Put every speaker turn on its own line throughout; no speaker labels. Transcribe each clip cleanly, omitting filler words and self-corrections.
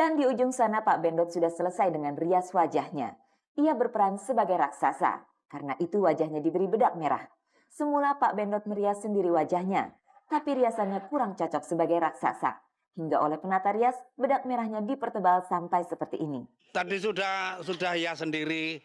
Dan di ujung sana Pak Bendot sudah selesai dengan rias wajahnya. Ia berperan sebagai raksasa, karena itu wajahnya diberi bedak merah. Semula Pak Bendot merias sendiri wajahnya, tapi riasannya kurang cocok sebagai raksasa. Hingga oleh penata rias, bedak merahnya dipertebal sampai seperti ini.
Tadi sudah ya sendiri,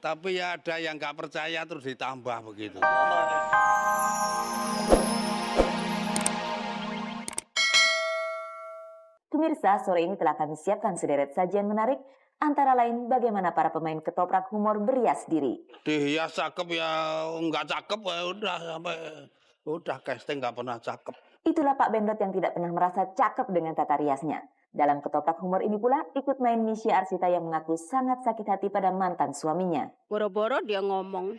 tapi ya ada yang nggak percaya terus ditambah begitu.
Pemirsa, sore ini telah kami siapkan sederet sajian menarik, antara lain bagaimana para pemain ketoprak humor berias diri.
Dihias cakep ya nggak cakep ya udah sampai udah casting nggak pernah cakep.
Itulah Pak Bendot yang tidak pernah merasa cakep dengan tata riasnya. Dalam ketoprak humor ini pula ikut main Misye Arsita yang mengaku sangat sakit hati pada mantan suaminya.
Boro-boro dia ngomong,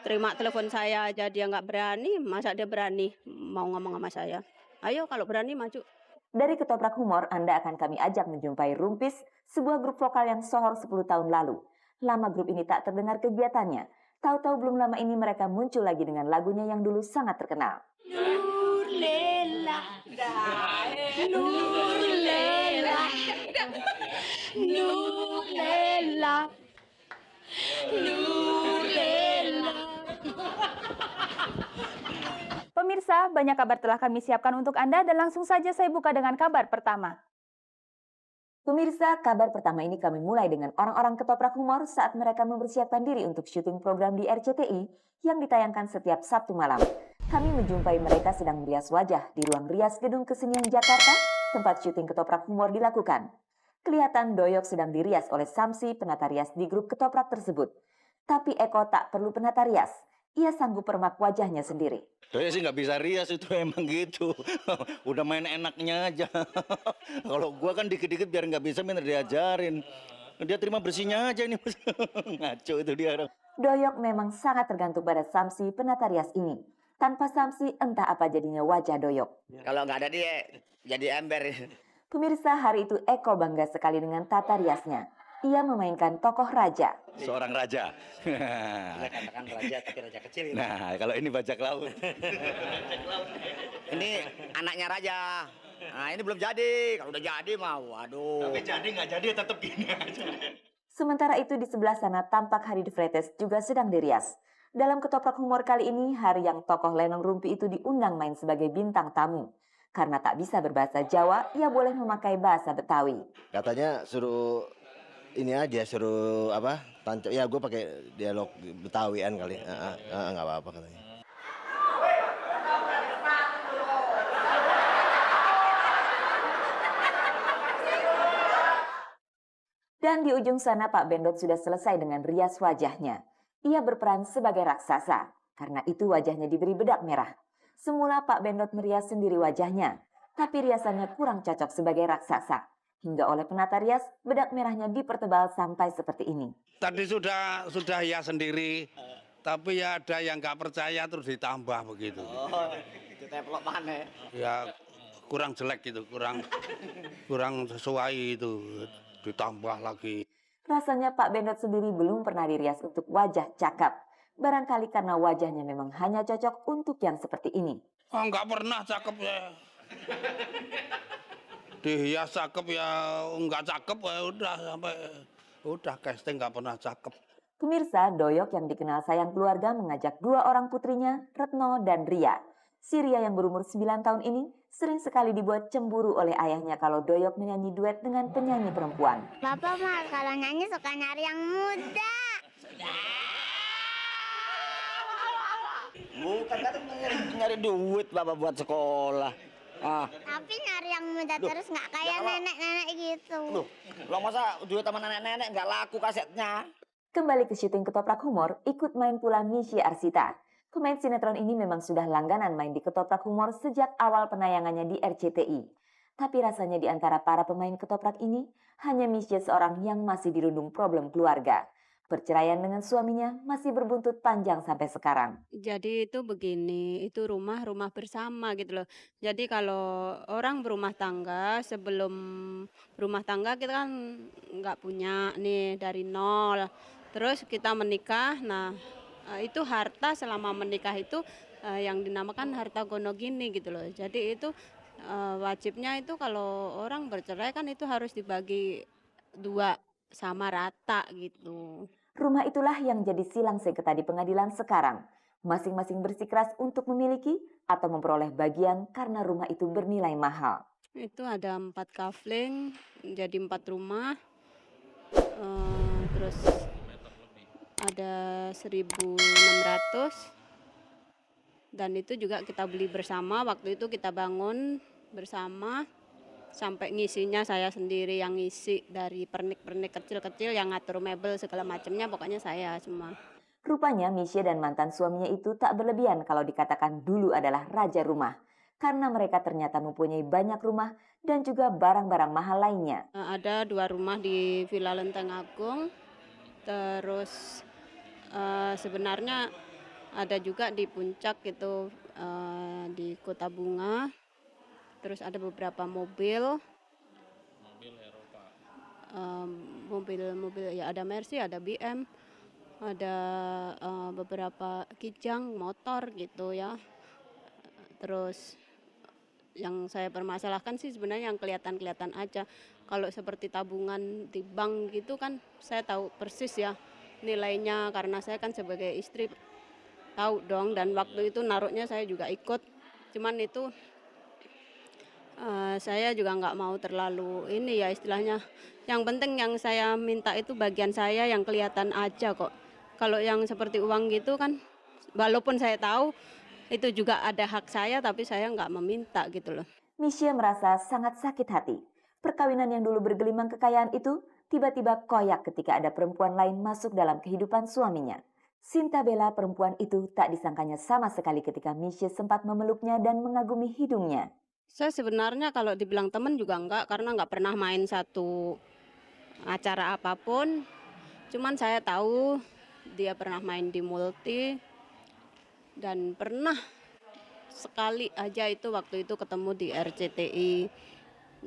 terima telepon saya aja dia nggak berani, masa dia berani mau ngomong sama saya. Ayo kalau berani maju.
Dari ketoprak humor, Anda akan kami ajak menjumpai Rumpis, sebuah grup vokal yang sohor 10 tahun lalu. Lama grup ini tak terdengar kegiatannya. Tahu-tahu belum lama ini mereka muncul lagi dengan lagunya yang dulu sangat terkenal.
Nurlela, Nurlela, Nurlela, Nurlela.
Pemirsa, banyak kabar telah kami siapkan untuk Anda dan langsung saja saya buka dengan kabar pertama.
Pemirsa, kabar pertama ini kami mulai dengan orang-orang ketoprak humor saat mereka mempersiapkan diri untuk syuting program di RCTI yang ditayangkan setiap Sabtu malam. Kami menjumpai mereka sedang merias wajah di ruang rias Gedung Kesenian Jakarta, tempat syuting ketoprak humor dilakukan. Kelihatan Doyok sedang dirias oleh Samsi, penata rias di grup ketoprak tersebut. Tapi Eko tak perlu penata rias, ia sanggup permak wajahnya sendiri.
Saya sih nggak bisa rias itu emang gitu. Udah main enaknya aja. Kalau gua kan dikit-dikit biar nggak bisa minta diajarin. Dia terima bersihnya aja ini. Ngaco itu dia.
Doyok memang sangat tergantung pada Samsi penata rias ini. Tanpa Samsi entah apa jadinya wajah Doyok.
Kalau nggak ada dia jadi ember.
Pemirsa, hari itu Eko bangga sekali dengan tata riasnya. Ia memainkan tokoh raja.
Seorang raja.
Kita katakan raja tapi raja kecil.
Nah, kalau ini bajak laut.
Ini anaknya raja. Nah ini belum jadi. Kalau udah jadi mau, waduh.
Tapi jadi nggak jadi tetap gini aja.
Sementara itu di sebelah sana tampak Hari de Vretes juga sedang dirias. Dalam ketoprak humor kali ini, Hari yang tokoh Lenong Rumpi itu diundang main sebagai bintang tamu. Karena tak bisa berbahasa Jawa, ia boleh memakai bahasa Betawi.
Katanya suruh ini aja, suruh apa? Tancap. Ya gue pakai dialog Betawian kali. Nggak apa-apa katanya.
Dan di ujung sana Pak Bendot sudah selesai dengan rias wajahnya. Ia berperan sebagai raksasa, karena itu wajahnya diberi bedak merah. Semula Pak Bendot merias sendiri wajahnya, tapi riasannya kurang cocok sebagai raksasa. Hingga oleh penata rias, bedak merahnya dipertebal sampai seperti ini.
Tadi sudah ya sendiri, tapi ya ada yang nggak percaya terus ditambah begitu.
Oh, itu teplok mana?
Ya kurang jelek gitu, kurang sesuai itu, ditambah lagi.
Rasanya Pak Bendot sendiri belum pernah dirias untuk wajah cakep. Barangkali karena wajahnya memang hanya cocok untuk yang seperti ini.
Oh, nggak pernah cakep ya. Dihias cakep ya nggak cakep ya udah sampai udah casting nggak pernah cakep.
Pemirsa, Doyok yang dikenal sayang keluarga mengajak dua orang putrinya, Retno dan Ria. Si Ria yang berumur 9 tahun ini sering sekali dibuat cemburu oleh ayahnya kalau Doyok menyanyi duet dengan penyanyi perempuan.
Bapak mah kalau nyanyi suka nyari yang muda.
Bukan kan nyari duit bapak buat sekolah.
Tapi nyari yang muda terus nggak kayak nenek-nenek gitu.
Lo masa duit sama nenek-nenek nggak laku kasetnya?
Kembali ke syuting ketoprak humor, ikut main pula Misye Arsita. Pemain sinetron ini memang sudah langganan main di ketoprak humor sejak awal penayangannya di RCTI. Tapi rasanya di antara para pemain ketoprak ini, hanya Misye seorang yang masih dirundung problem keluarga. Perceraian dengan suaminya masih berbuntut panjang sampai sekarang.
Jadi itu begini, itu rumah bersama gitu loh. Jadi kalau orang berumah tangga, sebelum berumah tangga kita kan nggak punya nih dari nol. Terus kita menikah, nah itu harta selama menikah itu yang dinamakan harta gono gini gitu loh. Jadi itu Wajibnya itu kalau orang bercerai kan itu harus dibagi 2 sama rata gitu.
Rumah itulah yang jadi silang sengketa di pengadilan sekarang. Masing-masing bersikeras untuk memiliki atau memperoleh bagian karena rumah itu bernilai mahal.
Itu ada 4 kafling, jadi 4 rumah, terus ada 1.600, dan itu juga kita beli bersama, waktu itu kita bangun bersama, sampai ngisinya saya sendiri yang ngisi, dari pernik-pernik kecil-kecil yang ngatur mebel segala macamnya, pokoknya saya semua.
Rupanya Misye dan mantan suaminya itu tak berlebihan kalau dikatakan dulu adalah raja rumah. Karena mereka ternyata mempunyai banyak rumah dan juga barang-barang mahal lainnya.
Ada 2 rumah di Villa Lenteng Agung, terus sebenarnya ada juga di Puncak gitu, di Kota Bunga, terus ada beberapa mobil ya, ada Mercy, ada BM, ada beberapa kijang motor gitu ya. Terus yang saya permasalahkan sih sebenarnya yang kelihatan aja. Kalau seperti tabungan di bank gitu kan saya tahu persis ya nilainya, karena saya kan sebagai istri tahu dong, dan waktu itu naruhnya saya juga ikut. Cuman itu saya juga nggak mau terlalu ini ya istilahnya. Yang penting yang saya minta itu bagian saya yang kelihatan aja kok. Kalau yang seperti uang gitu kan, walaupun saya tahu itu juga ada hak saya, tapi saya nggak meminta gitu loh.
Misye merasa sangat sakit hati. Perkawinan yang dulu bergelimang kekayaan itu tiba-tiba koyak ketika ada perempuan lain masuk dalam kehidupan suaminya. Sinta Bella, perempuan itu, tak disangkanya sama sekali ketika Misye sempat memeluknya dan mengagumi hidungnya.
Saya sebenarnya kalau dibilang teman juga enggak, karena nggak pernah main satu acara apapun. Cuman saya tahu dia pernah main di Multi, dan pernah sekali aja itu waktu itu ketemu di RCTI.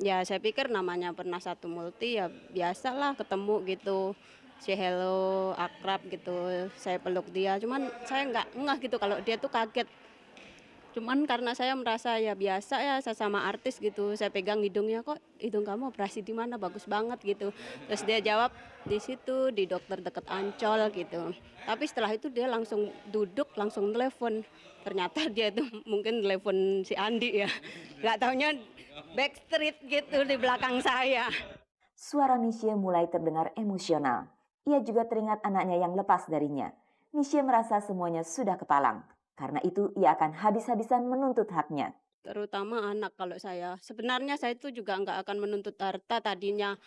Ya saya pikir namanya pernah satu Multi ya biasalah ketemu gitu, say hello, akrab gitu, saya peluk dia. Cuman saya nggak ngeh gitu kalau dia tuh kaget. Cuman karena saya merasa ya biasa ya, sesama artis gitu, saya pegang hidungnya, kok hidung kamu operasi di mana, bagus banget gitu. Terus dia jawab di situ, di dokter deket Ancol gitu. Tapi setelah itu dia langsung duduk, langsung telepon. Ternyata dia itu mungkin telepon si Andi ya, nggak taunya backstreet gitu di belakang saya.
Suara Misye mulai terdengar emosional. Ia juga teringat anaknya yang lepas darinya. Misye merasa semuanya sudah kepalang. Karena itu ia akan habis-habisan menuntut haknya.
Terutama anak kalau saya. Sebenarnya saya itu juga nggak akan menuntut harta tadinya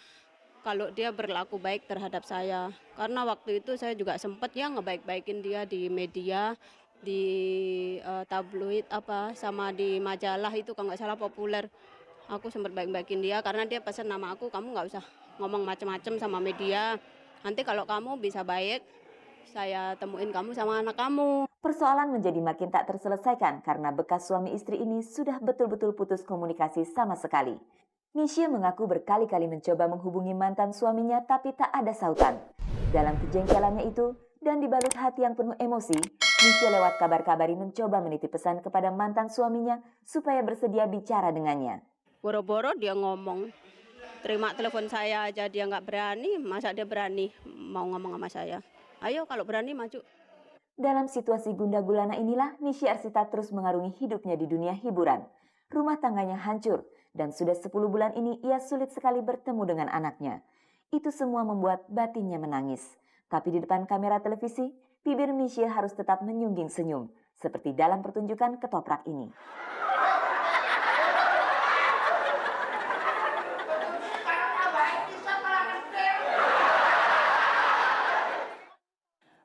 kalau dia berlaku baik terhadap saya. Karena waktu itu saya juga sempat ya ngebaik-baikin dia di media, di tabloid apa, sama di majalah itu kalau nggak salah Populer. Aku sempat baik-baikin dia karena dia pesan nama aku, kamu nggak usah ngomong macam-macam sama media. Nanti kalau kamu bisa baik, saya temuin kamu sama anak kamu.
Persoalan menjadi makin tak terselesaikan karena bekas suami istri ini sudah betul-betul putus komunikasi sama sekali. Misye mengaku berkali-kali mencoba menghubungi mantan suaminya tapi tak ada sautan. Dalam kejengkelannya itu dan dibalut hati yang penuh emosi, Misye lewat kabar-kabari mencoba menitip pesan kepada mantan suaminya supaya bersedia bicara dengannya.
Boro-boro dia ngomong, terima telepon saya aja dia nggak berani, masa dia berani mau ngomong sama saya. Ayo kalau berani maju.
Dalam situasi gundah gulana inilah Misye Arsita terus mengarungi hidupnya di dunia hiburan. Rumah tangganya hancur dan sudah 10 bulan ini ia sulit sekali bertemu dengan anaknya. Itu semua membuat batinnya menangis. Tapi di depan kamera televisi, bibir Misye harus tetap menyungging senyum. Seperti dalam pertunjukan ketoprak ini.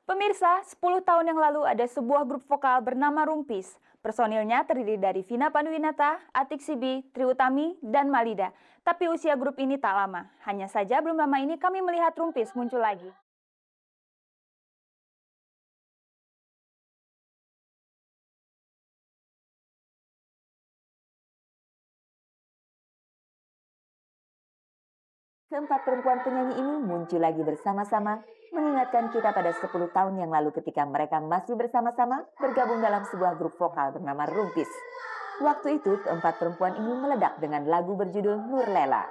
Pemirsa, 10 tahun yang lalu ada sebuah grup vokal bernama Rumpis. Personilnya terdiri dari Vina Panduwinata, Atik Sibi, Tri Utami, dan Malida. Tapi usia grup ini tak lama. Hanya saja belum lama ini kami melihat Rumpis muncul lagi.
Keempat perempuan penyanyi ini muncul lagi bersama-sama, mengingatkan kita pada 10 tahun yang lalu ketika mereka masih bersama-sama bergabung dalam sebuah grup vokal bernama Rumpis. Waktu itu keempat perempuan ini meledak dengan lagu berjudul Nur Lela.